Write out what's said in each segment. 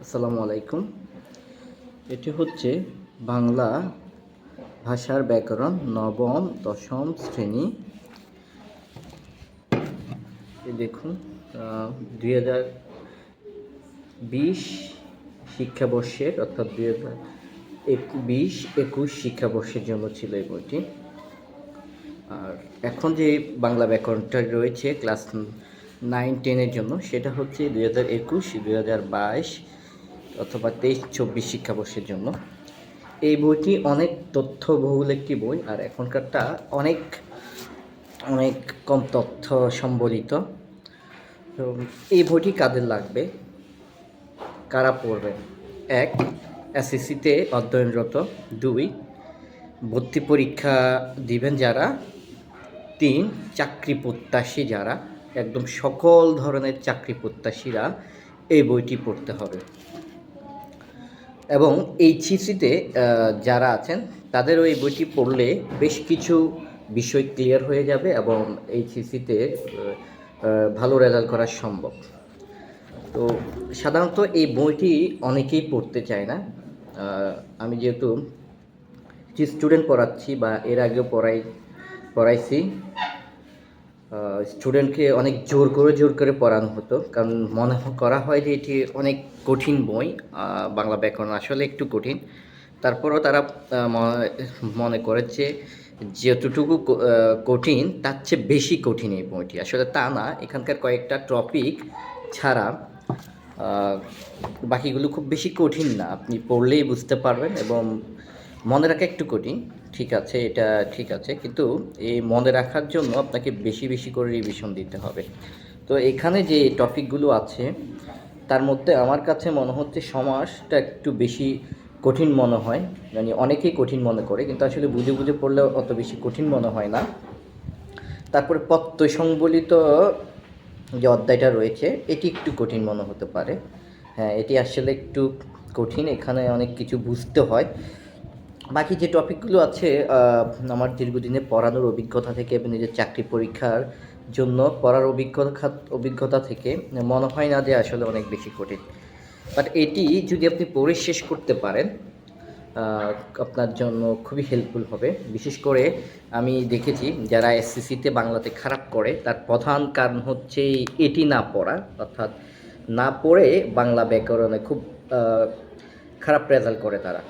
আসসালামু আলাইকুম। এটি হচ্ছে বাংলা ভাষার ব্যাকরণ নবম দশম শ্রেণী। এই দেখুন 2020 শিক্ষাবর্ষের অর্থাৎ 2020-21 শিক্ষাবর্ষের জন্য ছিল এই বইটি। আর এখন যে বাংলা ব্যাকরণটা রয়েছে ক্লাস 9-10-এর জন্য সেটা হচ্ছে 2021-2022 অথবা 23-24 শিক্ষাবর্ষের জন্য। এই বইটি অনেক তথ্যবহুল একটি বই, আর এখনকারটা অনেক অনেক কম তথ্য সম্বলিত। তো এই বইটি কাদের লাগবে, কারা পড়বেন? 1. এসএসসিতে অধ্যয়নরত। 2. ভর্তি পরীক্ষা দিবেন যারা। 3. চাকরি প্রত্যাশী যারা, একদম সকল ধরনের চাকরি প্রত্যাশীরা এই বইটি পড়তে হবে। এবং এইচএসসিতে যারা আছেন তাদেরও এই বইটি পড়লে বেশ কিছু বিষয় ক্লিয়ার হয়ে যাবে এবং এইচএসসিতে ভালো রেজাল্ট করা সম্ভব। তো সাধারণত এই বইটি অনেকেই পড়তে চায় না। আমি যেহেতু স্টুডেন্ট পড়াচ্ছি বা এর আগেও পড়াইছি, স্টুডেন্টকে অনেক জোর করে পড়ানো হতো, কারণ মনে করা হয় যে এটি অনেক কঠিন বই। বাংলা ব্যাকরণ আসলে একটু কঠিন, তারপরও তারা মনে করেছে যতটুকু কঠিন তার চেয়ে বেশি কঠিন এই বইটি। আসলে তা না, এখানকার কয়েকটা টপিক ছাড়া বাকিগুলো খুব বেশি কঠিন না, আপনি পড়লেই বুঝতে পারবেন। এবং মনে রাখা একটু কঠিন, ঠিক আছে, এটা ঠিক আছে, কিন্তু এই মনে রাখার জন্য আপনাকে বেশি বেশি করে রিভিশন দিতে হবে। তো এখানে যে টপিকগুলো আছে তার মধ্যে আমার কাছে মনে হচ্ছে সমাসটা একটু বেশি কঠিন মনে হয়, মানে অনেকেই কঠিন মনে করে, কিন্তু আসলে বুঝে বুঝে পড়লে অত বেশি কঠিন মনে হয় না। তারপরে প্রত্যয় সংবলিত যে অধ্যায়টা রয়েছে এটি একটু কঠিন মনে হতে পারে। হ্যাঁ, এটি আসলে একটু কঠিন, এখানে অনেক কিছু বুঝতে হয়। বাকি যে টপিকগুলো আছে আমার দীর্ঘদিনে পড়ানোর অভিজ্ঞতা থেকে এবং নিজের চাকরি পরীক্ষার জন্য পড়ার অভিজ্ঞতা থেকে মনে হয় না যে আসলে অনেক বেশি কঠিন। বাট এটি যদি আপনি পড়ে শেষ করতে পারেন আপনার জন্য খুবই হেল্পফুল হবে। বিশেষ করে আমি দেখেছি যারা এসএসসিতে বাংলাতে খারাপ করে তার প্রধান কারণ হচ্ছে এটি না পড়া, অর্থাৎ না পড়ে বাংলা ব্যাকরণে খুব খারাপ রেজাল্ট করে তারা।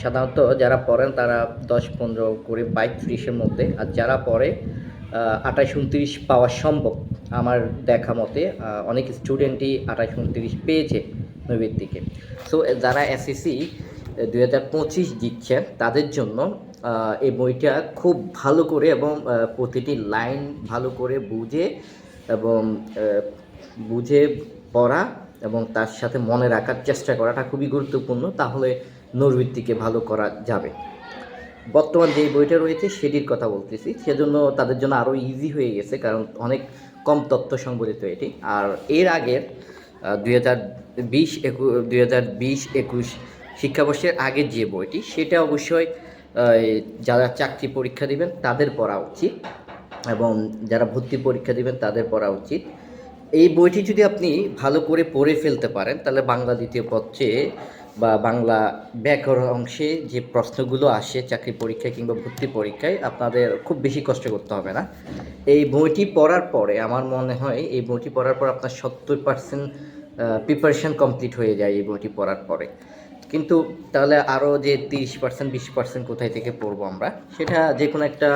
সাধারণত যারা পড়েন তারা 10-15 করে 22-30-এর মধ্যে, আর যারা পড়ে 28-29 পাওয়া সম্ভব। আমার দেখা মতে অনেক স্টুডেন্টই 28-29 পেয়েছে নৈবেদ্যিকে। সো যারা এসএসসি 2025 দিচ্ছেন তাদের জন্য এই বইটা খুব ভালো করে এবং প্রতিটি লাইন ভালো করে বুঝে পড়া এবং তার সাথে মনে রাখার চেষ্টা করাটা খুবই গুরুত্বপূর্ণ, তাহলে নৈর্বৃত্তিকে ভালো করা যাবে। বর্তমান যে বইটা রয়েছে সেটির কথা বলতেছি, সেজন্য তাদের জন্য আরও ইজি হয়ে গেছে, কারণ অনেক কম তথ্য সংবলিত এটি। আর এর আগের 2020-21 শিক্ষাবর্ষের আগের যে বইটি সেটা অবশ্যই যারা চাকরি পরীক্ষা দিবেন তাদের পড়া উচিত এবং যারা ভর্তি পরীক্ষা দিবেন তাদের পড়া উচিত। এই বইটি যদি আপনি ভালো করে পড়ে ফেলতে পারেন তাহলে বাংলা দ্বিতীয় পত্রে বা বাংলা ব্যাকরণ অংশে যে প্রশ্নগুলো আসে চাকরি পরীক্ষায় কিংবা ভর্তি পরীক্ষায় আপনাদের খুব বেশি কষ্ট করতে হবে না। এই বইটি পড়ার পরে আমার মনে হয় এই বইটি পড়ার পর আপনার 70% প্রিপারেশন কমপ্লিট হয়ে যায় এই বইটি পড়ার পরে। কিন্তু তাহলে আরও যে 30% 20% কোথায় থেকে পড়বো আমরা, সেটা যে কোনো একটা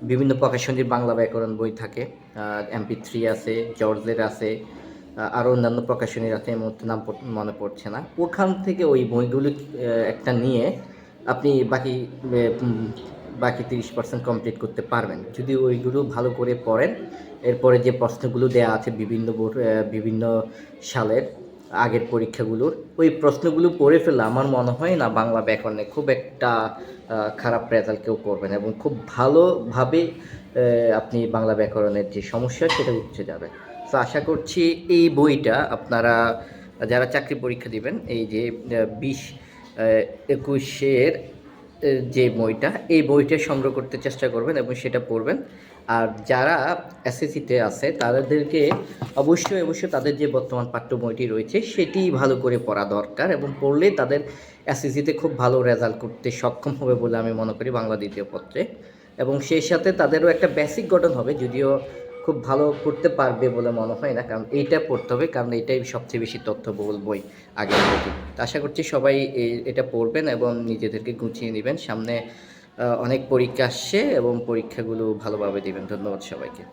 বিভিন্ন প্রকাশনীর বাংলা ব্যাকরণ বই থাকে, MP3 আছে, জর্জের আছে, আরও অন্যান্য প্রকাশনীর আছে, এই মুহূর্তে নাম মনে পড়ছে না, ওখান থেকে ওই বইগুলো একটা নিয়ে আপনি বাকি 30% কমপ্লিট করতে পারবেন যদি ওইগুলো ভালো করে পড়েন। এরপরে যে প্রশ্নগুলো দেওয়া আছে বিভিন্ন সালের আগের পরীক্ষাগুলোর, ওই প্রশ্নগুলো পড়ে ফেললে আমার মনে হয় না বাংলা ব্যাকরণে খুব একটা খারাপ রেজাল্ট কেউ করবেন এবং খুব ভালোভাবে আপনি বাংলা ব্যাকরণের যে সমস্যা সেটা উঠে যাবে। তো আশা করছি এই বইটা আপনারা যারা চাকরি পরীক্ষা দিবেন এই যে 20-21-এর যে বইটা, এই বইটা সংগ্রহ করতে চেষ্টা করবেন এবং সেটা পড়বেন। আর যারা এসএসসিতে আছে তাদেরকে অবশ্যই তাদের যে বর্তমান পাঠ্য বইটি রয়েছে সেটি ভালো করে পড়া দরকার, এবং পড়লে তাদের এসএসসিতে খুব ভালো রেজাল্ট করতে সক্ষম হবে বলে আমি মনে করি বাংলা দ্বিতীয় পত্রে। এবং সেই সাথে তাদেরও একটা বেসিক গঠন হবে, যদিও খুব ভালো করতে পারবে বলে মনে হয় না, কারণ এইটা পড়তে হবে, কারণ এটাই সবচেয়ে বেশি তথ্যবহুল বই আগের বইটি। তো আশা করছি সবাই এটা পড়বেন এবং নিজেদেরকে গুছিয়ে নেবেন। সামনে অনেক পরীক্ষা আসছে এবং পরীক্ষাগুলো ভালোভাবে দিবেন। ধন্যবাদ সবাইকে।